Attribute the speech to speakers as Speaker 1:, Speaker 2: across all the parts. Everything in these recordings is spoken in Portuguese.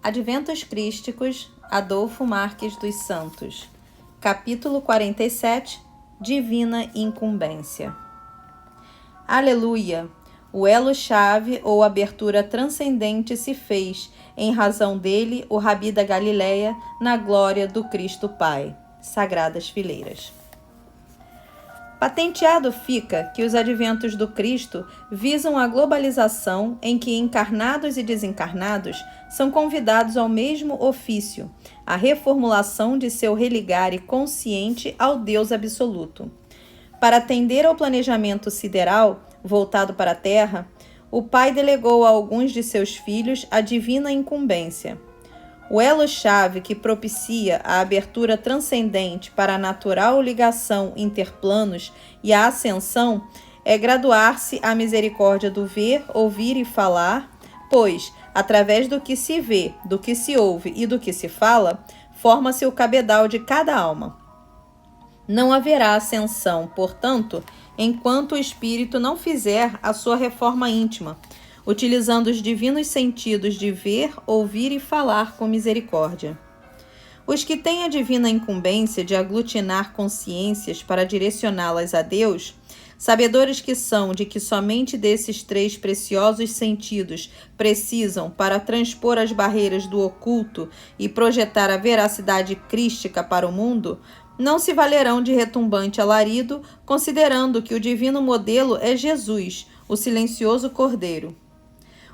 Speaker 1: Adventos Crísticos, Adolfo Marques dos Santos. Capítulo 47, Divina Incumbência. Aleluia! O elo-chave ou abertura transcendente se fez, em razão dele, o Rabi da Galileia, na glória do Cristo Pai. Sagradas Fileiras. Patenteado fica que os adventos do Cristo visam a globalização em que encarnados e desencarnados são convidados ao mesmo ofício, a reformulação de seu religare consciente ao Deus absoluto. Para atender ao planejamento sideral, voltado para a Terra, o Pai delegou a alguns de seus filhos a divina incumbência. O elo-chave que propicia a abertura transcendente para a natural ligação interplanos e a ascensão é graduar-se à misericórdia do ver, ouvir e falar, pois, através do que se vê, do que se ouve e do que se fala, forma-se o cabedal de cada alma. Não haverá ascensão, portanto, enquanto o espírito não fizer a sua reforma íntima, utilizando os divinos sentidos de ver, ouvir e falar com misericórdia. Os que têm a divina incumbência de aglutinar consciências para direcioná-las a Deus, sabedores que são de que somente desses três preciosos sentidos precisam para transpor as barreiras do oculto e projetar a veracidade crística para o mundo, não se valerão de retumbante alarido, considerando que o divino modelo é Jesus, o silencioso Cordeiro.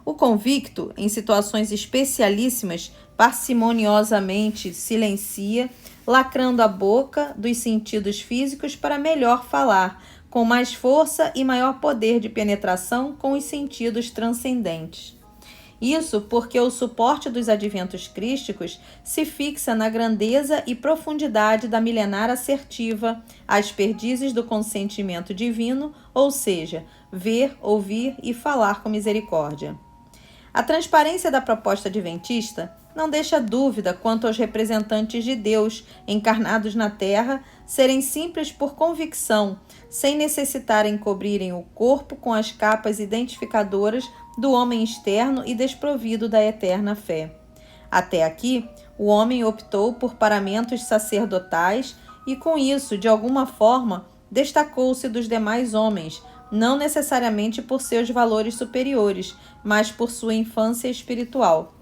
Speaker 1: O convicto, em situações especialíssimas, parcimoniosamente silencia, lacrando a boca dos sentidos físicos para melhor falar, com mais força e maior poder de penetração com os sentidos transcendentes. Isso porque o suporte dos adventos crísticos se fixa na grandeza e profundidade da milenar assertiva, às perdizes do consentimento divino, ou seja, ver, ouvir e falar com misericórdia. A transparência da proposta adventista não deixa dúvida quanto aos representantes de Deus encarnados na Terra serem simples por convicção, sem necessitarem cobrirem o corpo com as capas identificadoras do homem externo e desprovido da eterna fé. Até aqui, o homem optou por paramentos sacerdotais e, com isso, de alguma forma, destacou-se dos demais homens, não necessariamente por seus valores superiores, mas por sua infância espiritual.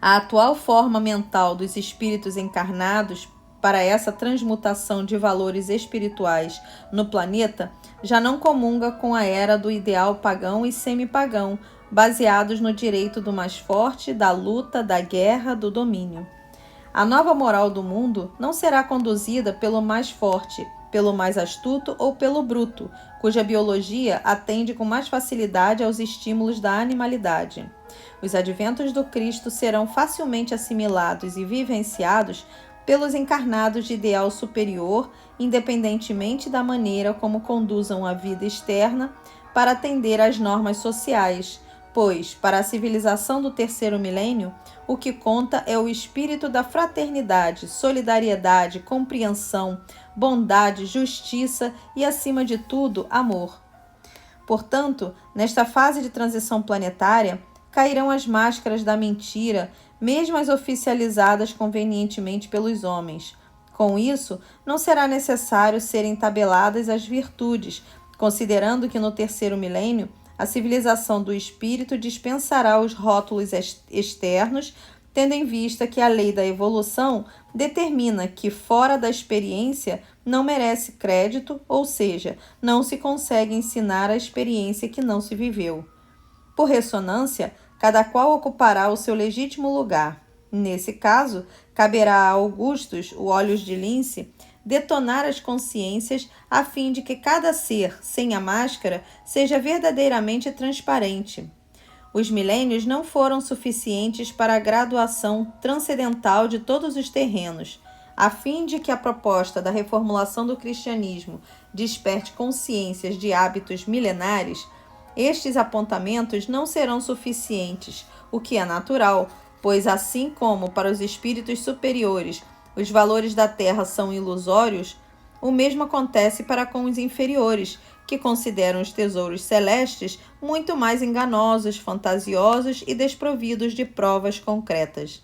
Speaker 1: A atual forma mental dos espíritos encarnados para essa transmutação de valores espirituais no planeta já não comunga com a era do ideal pagão e semipagão, baseados no direito do mais forte, da luta, da guerra, do domínio. A nova moral do mundo não será conduzida pelo mais forte, pelo mais astuto ou pelo bruto, cuja biologia atende com mais facilidade aos estímulos da animalidade. Os adventos do Cristo serão facilmente assimilados e vivenciados pelos encarnados de ideal superior, independentemente da maneira como conduzam a vida externa para atender às normas sociais, pois, para a civilização do terceiro milênio, o que conta é o espírito da fraternidade, solidariedade, compreensão, bondade, justiça e, acima de tudo, amor. Portanto, nesta fase de transição planetária, cairão as máscaras da mentira, mesmo as oficializadas convenientemente pelos homens. Com isso, não será necessário serem tabeladas as virtudes, considerando que no terceiro milênio a civilização do espírito dispensará os rótulos externos, tendo em vista que a lei da evolução determina que fora da experiência não merece crédito, ou seja, não se consegue ensinar a experiência que não se viveu. Por ressonância, cada qual ocupará o seu legítimo lugar. Nesse caso, caberá a Augustus, o Olhos de Lince, detonar as consciências a fim de que cada ser, sem a máscara, seja verdadeiramente transparente. Os milênios não foram suficientes para a graduação transcendental de todos os terrenos, a fim de que a proposta da reformulação do cristianismo desperte consciências de hábitos milenares. Estes apontamentos não serão suficientes, o que é natural, pois assim como para os espíritos superiores os valores da Terra são ilusórios, o mesmo acontece para com os inferiores, que que consideram os tesouros celestes muito mais enganosos, fantasiosos e desprovidos de provas concretas.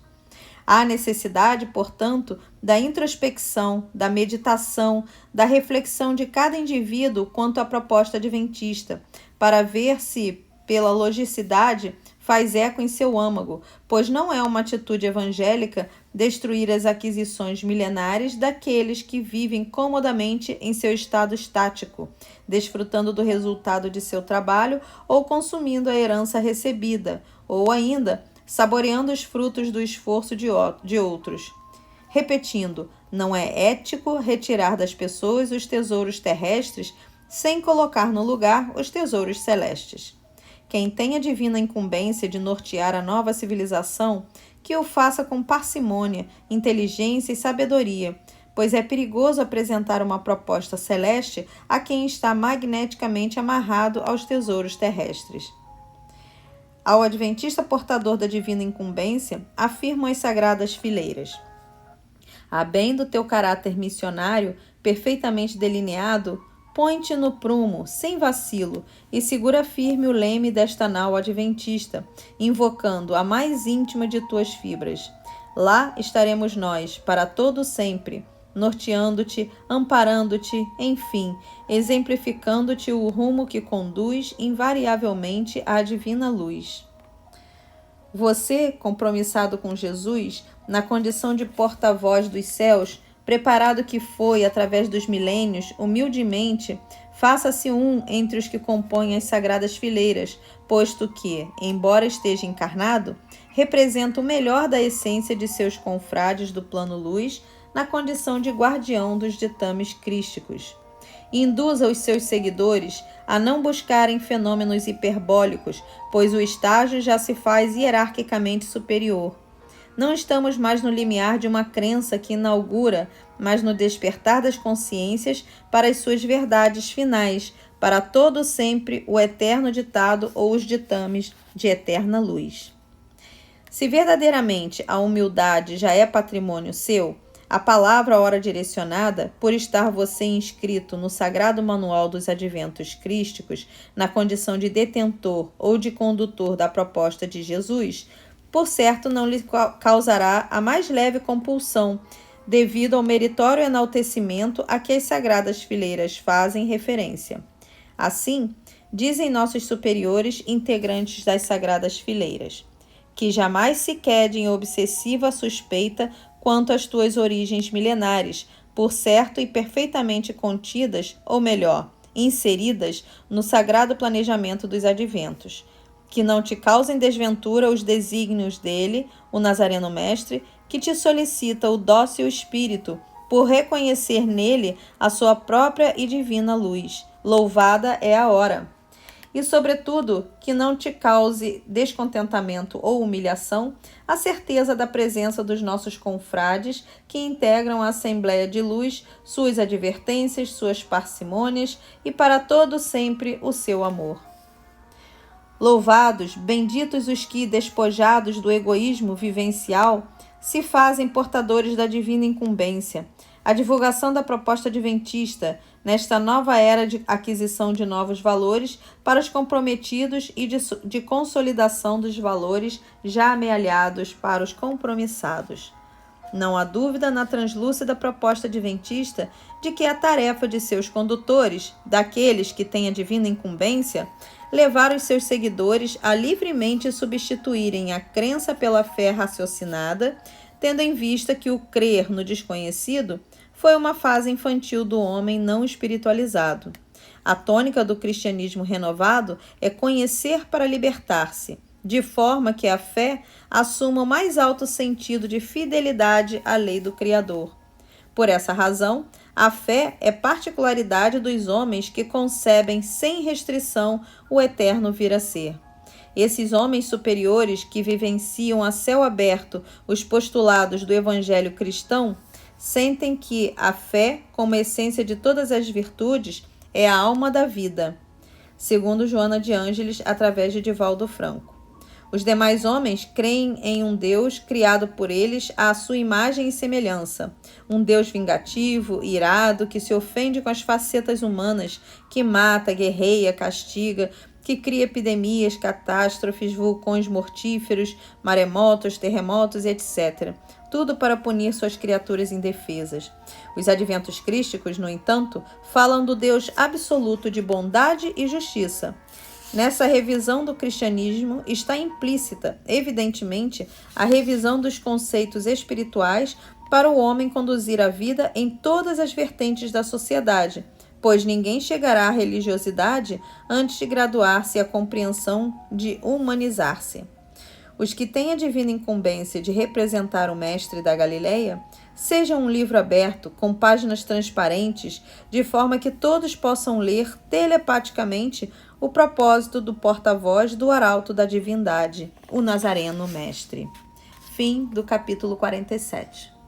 Speaker 1: Há necessidade, portanto, da introspecção, da meditação, da reflexão de cada indivíduo quanto à proposta adventista, para ver se, pela logicidade, faz eco em seu âmago, pois não é uma atitude evangélica destruir as aquisições milenares daqueles que vivem comodamente em seu estado estático, desfrutando do resultado de seu trabalho ou consumindo a herança recebida, ou ainda saboreando os frutos do esforço de outros. Repetindo, não é ético retirar das pessoas os tesouros terrestres sem colocar no lugar os tesouros celestes. Quem tem a divina incumbência de nortear a nova civilização, que o faça com parcimônia, inteligência e sabedoria, pois é perigoso apresentar uma proposta celeste a quem está magneticamente amarrado aos tesouros terrestres. Ao adventista portador da divina incumbência, afirmam as sagradas fileiras: a bem do teu caráter missionário, perfeitamente delineado, põe-te no prumo, sem vacilo, e segura firme o leme desta nau adventista, invocando a mais íntima de tuas fibras. Lá estaremos nós, para todo sempre, norteando-te, amparando-te, enfim, exemplificando-te o rumo que conduz invariavelmente à divina luz. Você, compromissado com Jesus, na condição de porta-voz dos céus, preparado que foi através dos milênios, humildemente, faça-se um entre os que compõem as sagradas fileiras, posto que, embora esteja encarnado, representa o melhor da essência de seus confrades do plano luz, na condição de guardião dos ditames crísticos. Induza os seus seguidores a não buscarem fenômenos hiperbólicos, pois o estágio já se faz hierarquicamente superior. Não estamos mais no limiar de uma crença que inaugura, mas no despertar das consciências para as suas verdades finais, para todo sempre o eterno ditado ou os ditames de eterna luz. Se verdadeiramente a humildade já é patrimônio seu, a palavra ora direcionada, por estar você inscrito no sagrado manual dos adventos crísticos, na condição de detentor ou de condutor da proposta de Jesus, por certo não lhe causará a mais leve compulsão, devido ao meritório enaltecimento a que as sagradas fileiras fazem referência. Assim, dizem nossos superiores integrantes das sagradas fileiras, que jamais se quede em obsessiva suspeita quanto às tuas origens milenares, por certo e perfeitamente contidas, ou melhor, inseridas no sagrado planejamento dos adventos, que não te causem desventura os desígnios dele, o Nazareno Mestre, que te solicita o dócil espírito, por reconhecer nele a sua própria e divina luz. Louvada é a hora! E, sobretudo, que não te cause descontentamento ou humilhação a certeza da presença dos nossos confrades que integram a Assembleia de Luz, suas advertências, suas parcimônias e para todo sempre o seu amor. Louvados, benditos os que, despojados do egoísmo vivencial, se fazem portadores da divina incumbência. A divulgação da proposta adventista, nesta nova era de aquisição de novos valores para os comprometidos e de consolidação dos valores já amealhados para os compromissados. Não há dúvida na translúcida proposta adventista de que a tarefa de seus condutores, daqueles que têm a divina incumbência, levar os seus seguidores a livremente substituírem a crença pela fé raciocinada, tendo em vista que o crer no desconhecido foi uma fase infantil do homem não espiritualizado. A tônica do cristianismo renovado é conhecer para libertar-se, de forma que a fé assuma o mais alto sentido de fidelidade à lei do Criador. Por essa razão, a fé é particularidade dos homens que concebem sem restrição o eterno vir a ser. Esses homens superiores que vivenciam a céu aberto os postulados do evangelho cristão sentem que a fé, como essência de todas as virtudes, é a alma da vida, segundo Joana de Ângeles, através de Divaldo Franco. Os demais homens creem em um Deus criado por eles à sua imagem e semelhança. Um Deus vingativo, irado, que se ofende com as facetas humanas, que mata, guerreia, castiga, que cria epidemias, catástrofes, vulcões mortíferos, maremotos, terremotos e etc. Tudo para punir suas criaturas indefesas. Os adventos crísticos, no entanto, falam do Deus absoluto de bondade e justiça. Nessa revisão do cristianismo está implícita, evidentemente, a revisão dos conceitos espirituais para o homem conduzir a vida em todas as vertentes da sociedade, pois ninguém chegará à religiosidade antes de graduar-se à compreensão de humanizar-se. Os que têm a divina incumbência de representar o Mestre da Galileia, seja um livro aberto, com páginas transparentes, de forma que todos possam ler telepaticamente o propósito do porta-voz do arauto da divindade, o Nazareno Mestre. Fim do capítulo 47.